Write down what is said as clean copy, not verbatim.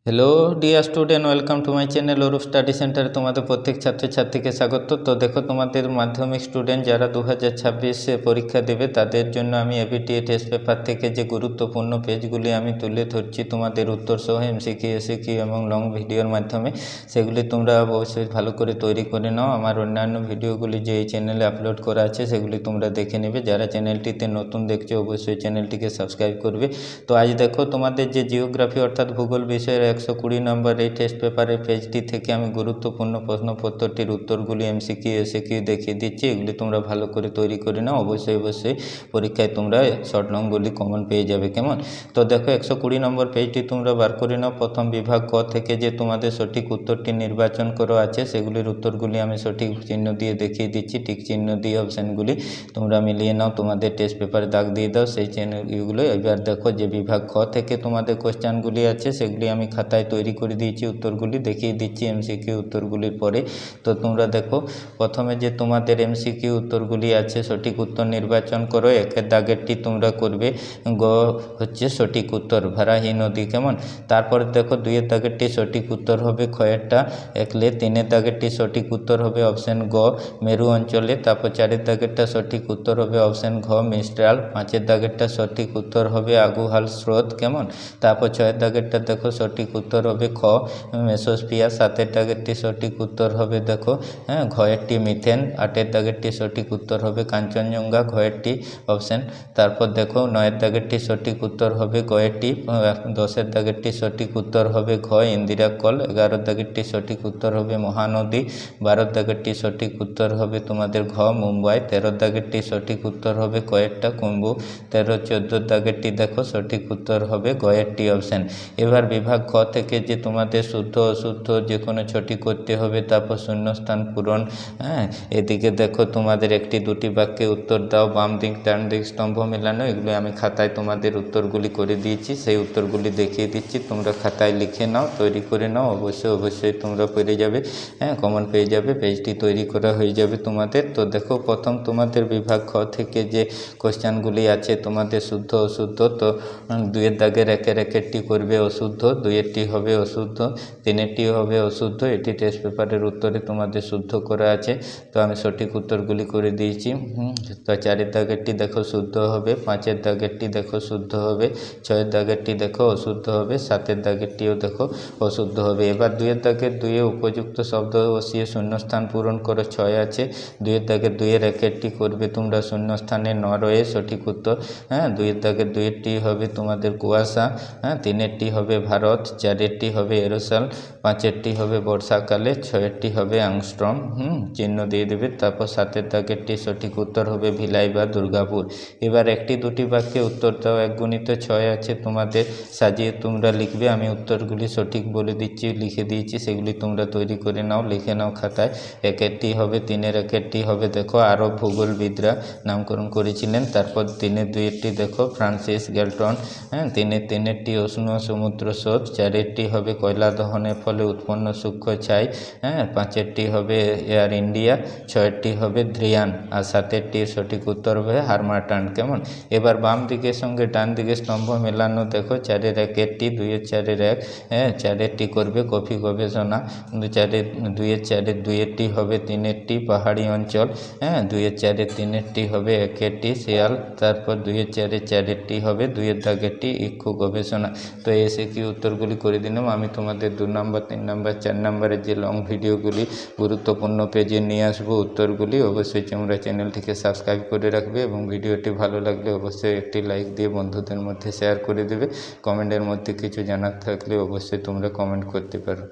Hello dear student, welcome to my channel Arup study সেন্টারে তোমাদের প্রত্যেক ছাত্রছাত্রীকে স্বাগত। তো দেখো, তোমাদের মাধ্যমিক স্টুডেন্ট যারা 2026 পরীক্ষা দেবে তাদের জন্য আমি এবিটিএ টেস্ট পেপার থেকে যে গুরুত্বপূর্ণ পেজগুলি আমি তুলে ধরছি তোমাদের উত্তর সহ এমসিকিউ, এসিকিউ এবং লং ভিডিওর মাধ্যমে, সেগুলি তোমরা অবশ্যই ভালো করে তৈরি করে নাও। আমার অন্যান্য ভিডিওগুলি যে এই চ্যানেলে আপলোড করা আছে সেগুলি তোমরা দেখে নেবে। যারা চ্যানেলটিতে নতুন দেখছো অবশ্যই চ্যানেলটিকে সাবস্ক্রাইব করবে। তো আজ দেখো, তোমাদের যে জিওগ্রাফি অর্থাৎ ভূগোল বিষয়ের 120 নম্বর এই টেস্ট পেপারের পেজটি থেকে আমি গুরুত্বপূর্ণ প্রশ্নপত্রটির উত্তরগুলি এমসিকিউ, এসিকিউ দেখিয়ে দিচ্ছি। এগুলি তোমরা ভালো করে তৈরি করে নাও। অবশ্যই পরীক্ষায় তোমরা শর্ট লংগুলি কমন পেয়ে যাবে। কেমন? তো দেখো, 120 নম্বর পেজটি তোমরা বার করে নাও। প্রথম বিভাগ ক থেকে যে তোমাদের সঠিক উত্তরটি নির্বাচন করা আছে সেগুলির উত্তরগুলি আমি সঠিক চিহ্ন দিয়ে দেখিয়ে দিচ্ছি। ঠিক চিহ্ন দিয়ে অপশানগুলি তোমরা মিলিয়ে নাও, তোমাদের টেস্ট পেপারে দাগ দিয়ে দাও সেই চ্যানেলগুলো। এবার দেখো, যে বিভাগ খ থেকে তোমাদের কোশ্চেনগুলি আছে সেগুলি আমি খাতায় তৈরি করে দিয়েছি, উত্তরগুলি দেখিয়ে দিচ্ছি এমসিকিউ উত্তরগুলির পরে। তো তোমরা দেখো, প্রথমে যে তোমাদের এমসিকিউ উত্তরগুলি আছে, সঠিক উত্তর নির্বাচন করো। একের দাগেরটি তোমরা করবে গ হচ্ছে সঠিক উত্তর, ভারাহি নদী। কেমন? তারপরে দেখো, দুইয়ের দাগেরটি সঠিক উত্তর হবে খয়েরটা একলে। তিনের দাগেরটি সঠিক উত্তর হবে অপশান গ মেরু অঞ্চলে। তারপর চারের দাগেরটা সঠিক উত্তর হবে অপশান ঘ মিস্ট্রাল। পাঁচের দাগেরটা সঠিক উত্তর হবে আগুহাল স্রোত। কেমন? তারপর ছয়ের দাগেরটা দেখো সঠিক উত্তর হবে খ মেসোস্ফিয়ার। সাতের দাগেরটি সঠিক উত্তর হবে দেখো ঘয়েরটি মিথেন। আটের দাগেরটি সঠিক উত্তর হবে কাঞ্চনজঙ্ঘা, ঘয়েরটি অপশান। তারপর দেখো, নয়ের দাগেরটি সঠিক উত্তর হবে গয়েরটি। দশের দাগেরটি সঠিক উত্তর হবে ঘ ইন্দিরা কল। 11 দাগেরটি সঠিক উত্তর হবে মহানদী। 12 দাগেরটি সঠিক উত্তর হবে তোমাদের ঘ মুম্বাই। 13 দাগেরটি সঠিক উত্তর হবে কয়েরটা কুম্ভু। 13, 14 দাগেরটি দেখো সঠিক উত্তর হবে গয়েরটি অপশান। এবার বিভাগ খ থেকে যে তোমাদের শুদ্ধ অশুদ্ধ যে কোনো ছটি করতে হবে, তারপর শূন্যস্থান পূরণ। এদিকে দেখো, তোমাদের একটি দুটি বাক্যে উত্তর দাও, বাম দিক ডান দিক স্তম্ভ মেলানো। এগুলো আমি খাতায় তোমাদের উত্তরগুলি করে দিয়েছি, সেই উত্তরগুলি দেখিয়ে দিচ্ছি। তোমরা খাতায় লিখে নাও, তৈরি করে নাও। অবশ্যই তোমরা পেরে যাবে, কমন পেয়ে যাবে। পেজটি তৈরি করা হয়ে যাবে তোমাদের। তো দেখো, প্রথম তোমাদের বিভাগ খ থেকে যে কোশ্চেনগুলি আছে তোমাদের শুদ্ধ অশুদ্ধ। তো দুইয়ের দাগের একেরটি করবে অশুদ্ধ, দুইয়েরটি হবে অশুদ্ধ, তিনেরটি হবে অশুদ্ধ। এটি টেস্ট পেপারের উত্তরে তোমাদের শুদ্ধ করা আছে, তো আমি সঠিক উত্তরগুলি করে দিয়েছি। তো চারের দাগেরটি দেখো শুদ্ধ হবে, পাঁচের দাগেরটি দেখো শুদ্ধ হবে, ছয়ের দাগেরটি দেখো অশুদ্ধ হবে, সাতের দাগেরটিও দেখো অশুদ্ধ হবে। এবার দুইয়ের দাগের দুইয়ে উপযুক্ত শব্দ বসিয়ে শূন্যস্থান পূরণ করো। ছয় আছে, দুইয়ের দাগের দুইয়ের একেরটি করবে তোমরা শূন্যস্থানে ন রয়ে সঠিক উত্তর। দুইয়ের দাগের দুইয়েরটি হবে তোমাদের কুয়াশা। তিনেরটি হবে ভারত, চারেরটি হবে এরোসাল, পাঁচেরটি হবে বর্ষাকালে, ছয়েরটি হবে অ্যাংস্ট্রম। চিহ্ন দিয়ে দেবে। তারপর সাতের দাগেরটি সঠিক উত্তর হবে ভিলাই বা দুর্গাপুর। এবার একটি দুটি বাক্যে উত্তর দাও। 1 গুণিত 6 আছে তোমাদের, সাজিয়ে তোমরা লিখবে। আমি উত্তরগুলি সঠিক বলে দিচ্ছি, লিখে দিয়েছি, সেগুলি তোমরা তৈরি করে নাও, লিখে নাও খাতায়। একেরটি হবে, তিনের একেরটি হবে দেখো আরব ভূগোলবিদরা নামকরণ করেছিলেন। তারপর তিনের দুইয়েরটি দেখো ফ্রান্সিস গ্যালটন। তিনেরটি উষ্ণ সমুদ্র স্রোত। চারেরটি হবে কয়লা দহনের ফলে উৎপন্ন সূক্ষ্ম ছাই। পাঁচেরটি হবে এয়ার ইন্ডিয়া, ছয়েরটি হবে ধ্রিয়ান, আর সাতেরটির সঠিক উত্তর হবে হারমাটান। কেমন? এবার বাম দিকের সঙ্গে ডান দিকের স্তম্ভ মেলানো। দেখো, চারের একেরটি, দুইয়ের চারের এক, চারেরটি করবে কফি গবেষণা, দুইয়ের চারের দুইয়েরটি হবে তিনেরটি পাহাড়ি অঞ্চল, দুইয়ের চারের তিনেরটি হবে একেরটি শেয়াল। তারপর দুইয়ের চারের চারেরটি হবে দুইয়ের দাগেরটি ইক্ষু গবেষণা। তো এসে কি উত্তরগুলি করে দিলাম। আমি তোমাদের 2 নম্বর 3 নম্বর 4 নম্বরের যে লং ভিডিওগুলি গুরুত্বপূর্ণ পেজে নিয়ে আসবো উত্তরগুলি। অবশ্যই তোমরা চ্যানেলটিকে সাবস্ক্রাইব করে রাখবে এবং ভিডিওটি ভালো লাগলে অবশ্যই একটি লাইক দিয়ে বন্ধুদের মধ্যে শেয়ার করে দেবে। কমেন্টের মধ্যে কিছু জানার থাকলে অবশ্যই তোমরা কমেন্ট করতে পারো।